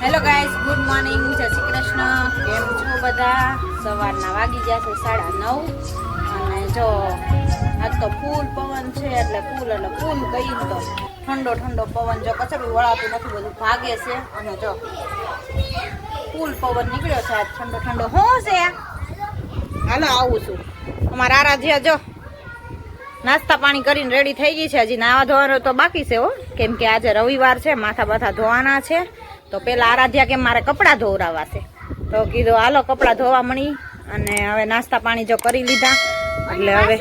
Hello guys, good morning, જય શ્રી કૃષ્ણ. કેમ છો બધા? સવારના વાગી ગયા છે 9:30 અને જો આજ તો ફૂલ પવન છે એટલે ફૂલ કઈ તો ઠંડો ઠંડો પવન, જો કચરું વળાતું નથી, બધું ભાગે છે અને જો ફૂલ પવન નીકળ્યો છે આજ ઠંડો ઠંડો. શું છે? હાલો આવું છું. અમારા આરાધ્યા જો નાસ્તા પાણી કરીને રેડી થઈ ગઈ છે. હજી નાવા ધોવાનું તો બાકી છે હો, કેમ કે આજે રવિવાર છે, માથા બાથા ધોવાના છે. તો પેલા આરાધ્યા કે મારે કપડાં ધોવરાવા છે, તો કીધું હાલો કપડાં ધોવા મળી. અને હવે નાસ્તા પાણી જો કરી લીધા એટલે હવે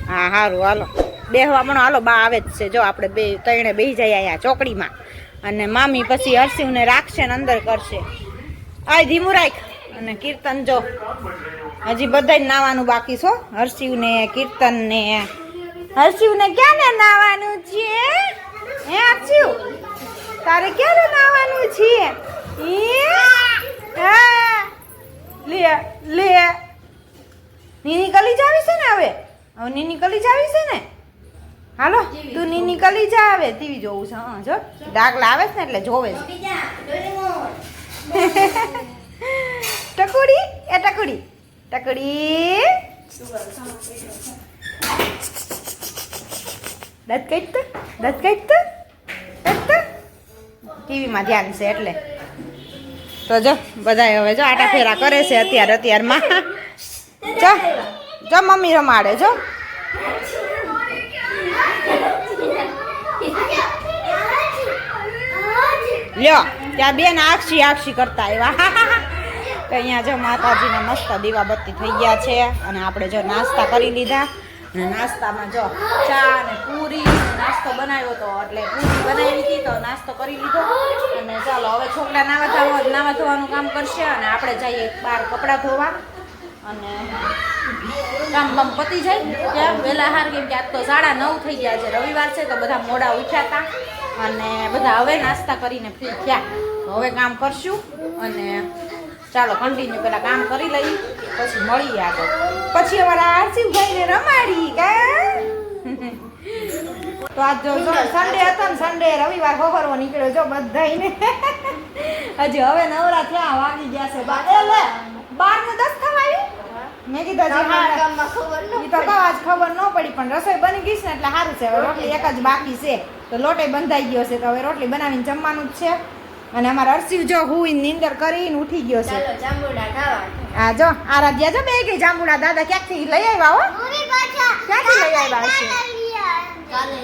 હા સારું હાલો બેહવા મણો. હાલો બા આવે જ છે, જો આપણે બે ત્રણે બેસી જાય અહીંયા ચોકડીમાં. અને મામી પછી હર્ષિવને રાખશે ને અંદર કરશે. આ ધીમું રાખ. અને કીર્તન જો હજી બધા નાવાનું બાકી છો. હર્ષિવને કીર્તનને હર્ષિવને ક્યાં ને નાવાનું છે? હે હર્ષિવ, તારે ક્યારે નાવાનું છે? લે લે નીની કલી જાવી છે ને હવે નીની કલી જાવી છે ને. હાલો તું નીની કલી જા. આવે ટીવી જોવું છે. હા જો ડાગલા આવે છે ને એટલે જોવે છે. ટકુડી એ ટકુડી ટકડી દત કઈત ટીવીમાં ધ્યાન છે એટલે. તો જો બધા હવે જો આટા ફેરા કરે છે અત્યારમાં. જો મમ્મી રમાડે જો. લ્યો ત્યાં બેન આક્ષી કરતા આવ્યા. તો અહીંયા જો માતાજીના મસ્ત દીવાબત્તી થઈ ગયા છે. અને આપણે જો નાસ્તા કરી લીધા. અને નાસ્તામાં જો ચા અને પૂરી નાસ્તો બનાવ્યો હતો, એટલે પૂરી બનાવી હતી તો નાસ્તો કરી લીધો. અને ચાલો હવે છોકરા નાવા ધોવાનું કામ કરશે અને આપણે જઈએ બહાર કપડાં ધોવા. અને કામ બામ પતી જાય ત્યાં વહેલા હાર, કેમ કે આજ તો 9:30 થઈ ગયા છે, રવિવાર છે તો બધા મોડા ઉઠ્યા હતા. અને બધા હવે નાસ્તા કરીને ફ્રી થયા. હવે કામ કરશું અને ચાલો કન્ટિન્યુ પેલા કામ કરી લઈએ પછી મળીએ આગળ. પછી અમારા હર્ષિવભાઈને રમાડી તો આજ જો સન્ડે હતો ને, સન્ડે રવિવાર હોવરવો નીકળ્યો જો બધાઈને. હજી હવે નવરા થયા, વાગી ગયા છે 12:10 થવા આવ્યું. મેં કીધું આજ ખબર ન પડી, પણ રસોઈ બની ગઈ છે ને એટલે સારું છે. હવે રોટલી એક જ બાકી છે તો લોટે બંધાઈ ગયો છે, તો હવે રોટલી બનાવીને જમવાનું જ છે. અને અમારા હર્ષિવ જો હું નીંદર કરીને ઉઠી ગયો છે. હા જો આરાધ્યા જો બે ગઈ જાંબુડા. દાદા ક્યાંકથી લઈ આવ્યા હો? ક્યાંથી લઈ આવ્યા છે? કાલે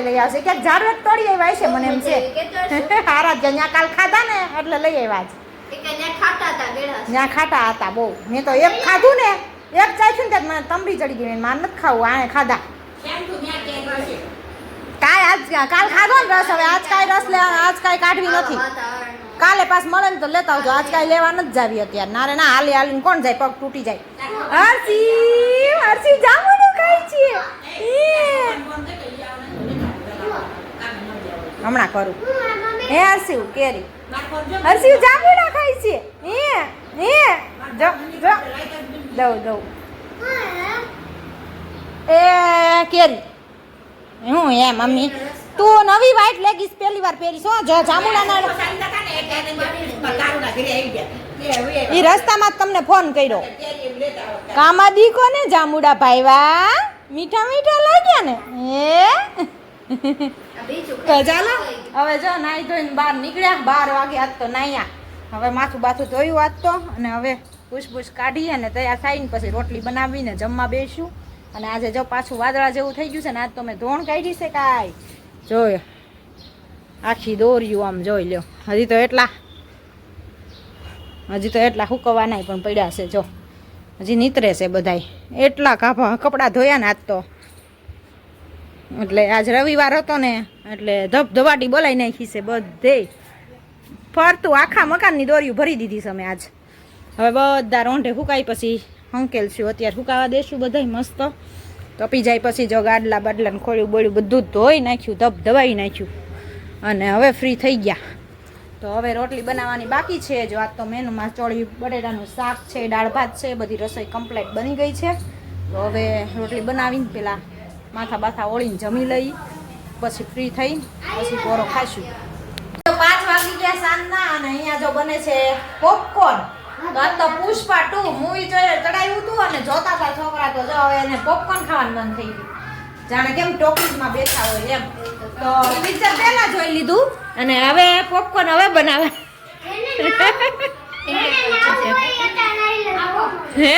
લઈ આવશે. ક્યાંક ઝાડવેટ તોડી આવ્યા છે મને એમ છે. આરાધ્યા ત્યાં કાલ ખાધા ને એટલે લઈ આવ્યા છે. ત્યાં ખાટા હતા બહુ. મેં તો એક ખાધું ને, એક ચાખ્યું ને મને તંબી ચડી ગઈ. મારે નથી ખાવું, આને ખાધા. કાલ ખાધો ને રસ, હવે આજ કાંઈ રસ આજ કાંઈ કાઢવી નથી. કાલે પાસ મળે ને તો લેતા આવજો. આજ કાંઈ લેવા નથી જાવી અત્યારે. નારે ના હાલીને કોણ જાય, પગ તૂટી જાય. હર્ષિવ જાંબુનું ખાય છે. હમણાં કરું. હે હર્ષિવ કેરી, હર્ષિવ જાંબુના ખાય છે. દઉં એ કેરી. હું મમ્મી તું નવી વ્હાઈટ લેગીસ પહેલી વાર પહેરીશ હો. જો જાંબુડાના એ રસ્તામાં તમને ફોન કર્યો. કામા દીકો ને જાંબુડા ભાઈવા મીઠા લાગ્યા ને. તો ચાલો હવે જો નાઈ ધોઈને બહાર નીકળ્યા. 12 વાગે આજ તો નાહ્યા. હવે માથું બાથું ધોયું આજ તો. અને હવે પૂછ કાઢીએ ને તૈયાર થઈને પછી રોટલી બનાવીને જમવા બેસ્યું. અને આજે જો પાછું વાદળા જેવું થઈ ગયું છે ને, આજ તો મેં ધોણ કાઢી છે કાંઈ જોયો આખી દોર્યું આમ જોઈ લ્યો. હજી તો એટલા હુકવાના પણ પડ્યા છે જો, હજી નીતરે છે બધાય. એટલા કપડાં ધોયા ને આજ તો. એટલે આજ રવિવાર હતો ને એટલે ધબધબાટી બોલાવી નાખી છે બધે. ફરતું આખા મકાનની દોરીઓ ભરી દીધી છે અમે આજ. હવે બધા રોંઢે હુકાઈ પછી હંકેલશું. અત્યારે હુકાવા દેશું બધાય મસ્ત. તપી જાય પછી જો ગાડલા બાડલાને ખોળ્યું બોળ્યું બધું ધોઈ નાખ્યું, ધબધબાઈ નાખ્યું. અને હવે ફ્રી થઈ ગયા. તો હવે રોટલી બનાવવાની બાકી છે. જો આજ તો મેનુમાં ચોળી બટેટાનું શાક છે, દાળ ભાત છે, બધી રસોઈ કમ્પ્લીટ બની ગઈ છે. તો હવે રોટલી બનાવીને પેલા માથા બાથા ઓળીને જમી લઈ, પછી ફ્રી થઈ પછી પોરો ખાશું. 5 અહીંયા જો બને છે પોપકોર્ન. તો આ તો પુષ્પા 2 મૂવી ચડાવ્યું હતું અને જોતા હતા છોકરા તો જો હવે એને પોપકોર્ન ખાવાનું મન થઈ ગયું. જાણે કેમ ટોકીઝમાં બેઠા હોય એમ. તો પિક્ચર પહેલા જોઈ લીધું અને હવે પોપકોર્ન હવે બનાવે. હે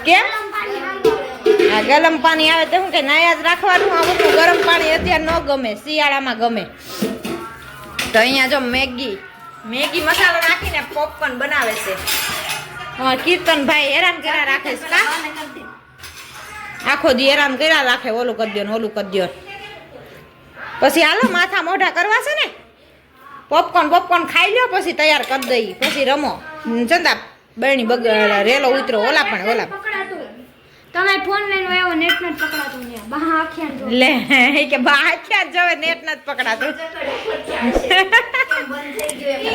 કેમ ગરમ પાણી આવે તો હું કે નાયા જ રાખવાનું. આ બધું ગરમ પાણી અત્યારે ન ગમે, શિયાળામાં ગમે. તો અહીંયા જો મેગી મસાલો નાખીને પોપકોર્ન બનાવે છે. કીર્તનભાઈ હેરાન કર્યા રાખે છે કા આખો દી હેરાન કર્યા રાખે. ઓલું કરી દો ઓલું કરી દો. પછી હાલો માથા મોઢા કરવા છે ને પોપકોર્ન ખાઈ લ્યો પછી તૈયાર કરી દઈ પછી રમો. ચંદા બરણી રેલો ઉતરો ઓલા પણ તમે ફોન લઈને આવ્યો નેટ નત પકડાતું ને બહા આખ્યા જો લે કે બહા આખ્યા જોવે નેટ નત પકડાતું.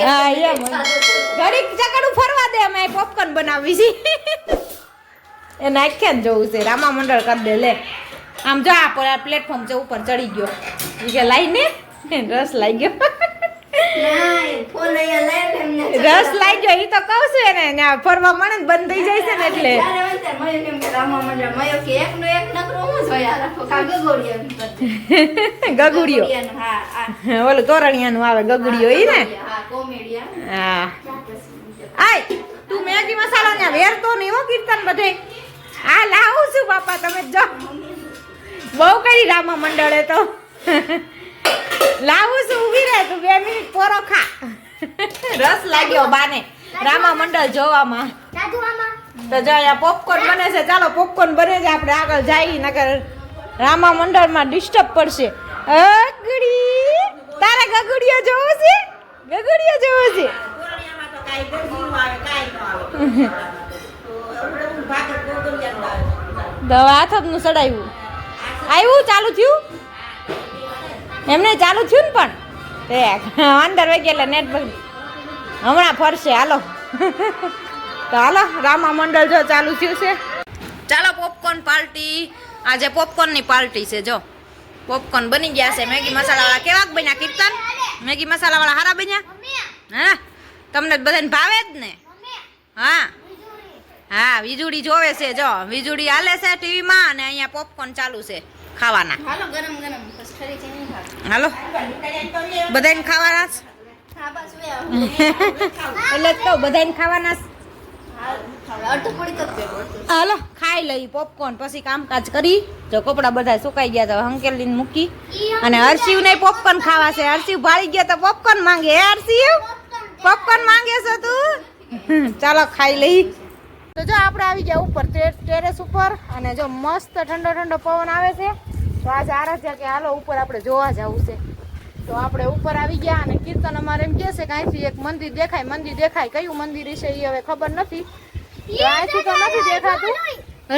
હા એમ ઘડીક ચકડું ફરવા દે અમે પોપકોર્ન બનાવી છે એને આખ્યા જ જોવું છે. રામા મંડળ કરી દે લે આમ જો આ પ્લેટફોર્મ છે ઉપર ચડી ગયો કે લાઈને રસ લાઈ ગયો. રસ લાઈ ગયો એ તો કહું છું એને ફરવા મળે ને બંધ થઈ જાય છે ને એટલે ગગુડિયો ઓલું તોરણિયાનું આવે ગગુડિયો ઈ ને. હા આય તું મેગી મસાલો ને વેરતો નહીં હો કીર્તન બધે. આ લાવું છું બાપા તમે જો બહુ કરી રામા મંડળે તો લાવું છું ઊભી રહે તું 2 મિનિટ પોરો ખા. રસ લાગ્યો બાને રામા મંડળ જોવામાં. તો જો અહીંયા પોપકોર્ન બને છે. ચાલો પોપકોર્ન બને છે આપણે આગળ જઈએ નકર રામા મંડળમાં ડિસ્ટર્બ પડશે. ગગડી તારે ગગુડિયો જોવો છે દવા થપનું ચડાવ્યું આવ્યું ચાલુ થયું એમને ચાલુ થયું ને પણ અંદર વહી ગયા એટલે નેટ બગડી હમણાં ફરશે. હાલો તો હાલો રામા મંડળ જો ચાલુ થયું છે. ચાલો પોપકોર્ન પાર્ટી. આજે પોપકોર્નની પાર્ટી છે. જો પોપકોર્ન બની ગયા છે. મેગી મસાલાવાળા કેવાક બન્યા કીર્તન? મેગી મસાલાવાળા હારા બન્યા? હા તમને બધાને ભાવે જ ને? હા હા વીજળી જોવે છે. જો વીજળી હાલે છે ટીવીમાં અને અહીંયા પોપકોર્ન ચાલુ છે ખાવાના. હાલો બધાને ખાવાના એટલે તો બધાને ખાવાના. હાલો ખાઈ લઈ પોપકોર્ન પછી કામકાજ કરી. જો કપડા બધા સુકાઈ ગયા તો હંકેલીને મૂકી અને હર્ષિવ ને પોપકોર્ન ખાવા છે. હર્ષિવ ભાળી ગયા તો પોપકોર્ન માંગે. હે હર્ષિવ પોપકોર્ન માંગે છે તું? ચાલો ખાઈ લઈ. તો જો આપણે આવી ગયા ઉપર ટેરેસ ઉપર અને જો મસ્ત ઠંડો પવન આવે છે. તો આજે આરાધ્યા કે હાલો ઉપર આપણે જોવા જવું છે. તો આપણે ઉપર આવી ગયા અને કીર્તન અમારે એમ કહે છે કે અહીંથી એક મંદિર દેખાય. કયું મંદિર છે એ હવે ખબર નથી. તો અહીંથી તો નથી દેખાતું.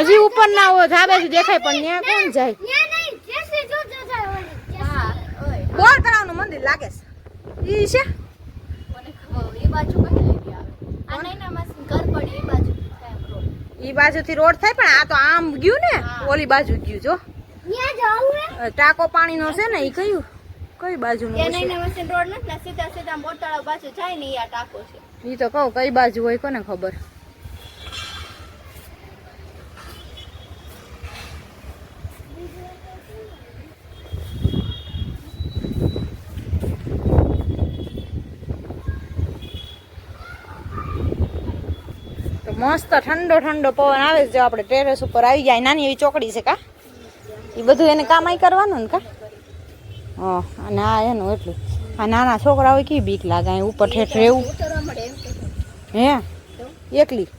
હજી ઉપર ના હોય ધાબેથી દેખાય પણ ત્યાં કોણ જાય? બોર તળાવનું મંદિર લાગે છે. ઈ છે ઈ બાજુથી રોડ થાય પણ આ તો આમ ગયું ને ઓલી બાજુ ગયું. જો ટાંકો પાણીનો છે ને ઈ કયું કઈ બાજુનું છે? ઈ તો કહું કઈ બાજુ હોય કોને ખબર. મસ્ત ઠંડો પવન આવે છે. આપણે ટેરેસ ઉપર આવી જાય. નાની એવી ચોકડી છે કા એ બધું એને કામ આઈ કરવાનું ને કા. અને આ એનું એટલું આ નાના છોકરા હોય કે બીક લાગે અહીં ઉપર ઠેઠ રહેવું. હે એકલી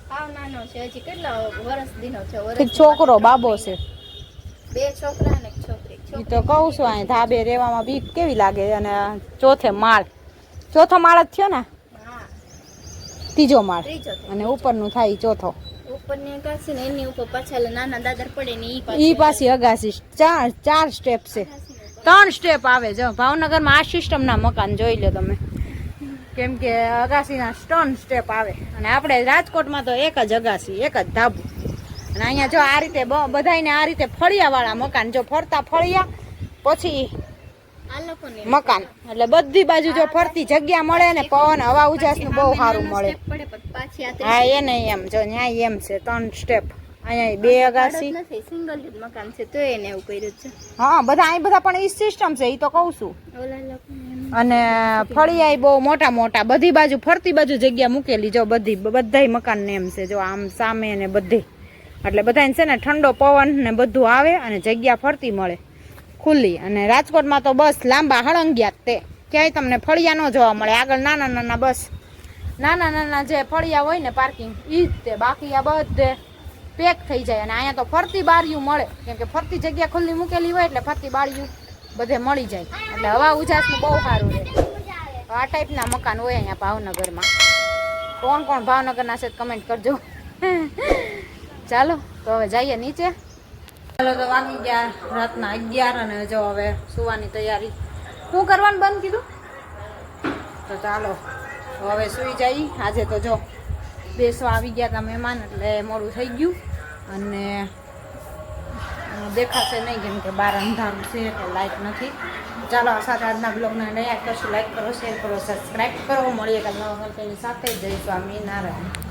છોકરો બાબો છે? 2 છોકરા અને 1 છોકરી. એ તો કહું છું અહીં ધાબે રહેવામાં બીક કેવી લાગે. અને ચોથો માળ જ થયો ને? ત્રીજો માળ અને ઉપરનું થાય ચોથો. ઉપરની અગાસી ને એની ઉપર પાછળ નાના દાદર પડે ને ઈ પાછી અગાસી. 4 સ્ટેપ છે. 3 સ્ટેપ આવે. જો ભાવનગરમાં આ સિસ્ટમના મકાન જોઈ લો તમે. કેમ કે અગાસીના 3 સ્ટેપ આવે અને આપણે રાજકોટમાં તો એક જ અગાસી એક જ ધાબુ. અને અહીંયા જો આ રીતે બધાને આ રીતે ફળિયાવાળા મકાન. જો ફરતા ફળિયા પછી આ લોકોને મકાન એટલે બધી બાજુ જો ફરતી જગ્યા મળે ને પવન હવા ઉજાસનું બહુ સારું મળે. પડે પણ પાછી આ હા એ નહીં એમ જો ન્યાય એમ છે 3 સ્ટેપ અહીંયા 2 અગાસી નથી સિંગલ જ મકાન છે તો એને એવું કર્યું છે. હા બધા અહીં બધા પણ ઈ સિસ્ટમ છે ઈ તો કહું છું. ઓલા લોકોને અને ફળિયા બહુ મોટા મોટા બધી બાજુ ફરતી બાજુ જગ્યા મૂકેલી જો બધાય મકાન ને એમ છે જો આમ સામે ને બધે એટલે બધાને છે ને ઠંડો પવન ને બધું આવે અને જગ્યા ફરતી મળે ખુલ્લી. અને રાજકોટમાં તો બસ લાંબા હળંગિયા જ તે ક્યાંય તમને ફળિયા ન જોવા મળે. આગળ નાના નાના બસ નાના નાના જે ફળિયા હોય ને પાર્કિંગ ઈ જ તે બાકી આ બધે પેક થઈ જાય. અને અહીંયા તો ફરતી બારીયું મળે કેમ કે ફરતી જગ્યા ખુલ્લી મૂકેલી હોય એટલે ફરતી બારીયું બધે મળી જાય એટલે હવા ઉજાસનું બહુ સારું રહે. આ ટાઈપના મકાન હોય અહીંયા ભાવનગરમાં. કોણ કોણ ભાવનગરના છે કમેન્ટ કરજો. ચાલો તો હવે જઈએ નીચે. ચાલો તો વાગી ગયા રાતના 11 અને જો હવે સુવાની તૈયારી. શું કરવાનું બંધ કીધું તો ચાલો હવે સુઈ જઈ. આજે તો જો બેસવા આવી ગયા હતા મહેમાન એટલે મોડું થઈ ગયું અને દેખાશે નહીં કેમ કે બહાર અંધારું છે એટલે લાઇટ નથી. ચાલો આ સાથે આજના બ્લોગને લાઈક કરશું, લાઈક કરો, શેર કરો, સબસ્ક્રાઈબ કરો. મળીએ કાલ નવા કંટેન્ટની સાથે. જય સ્વામિનારાયણ.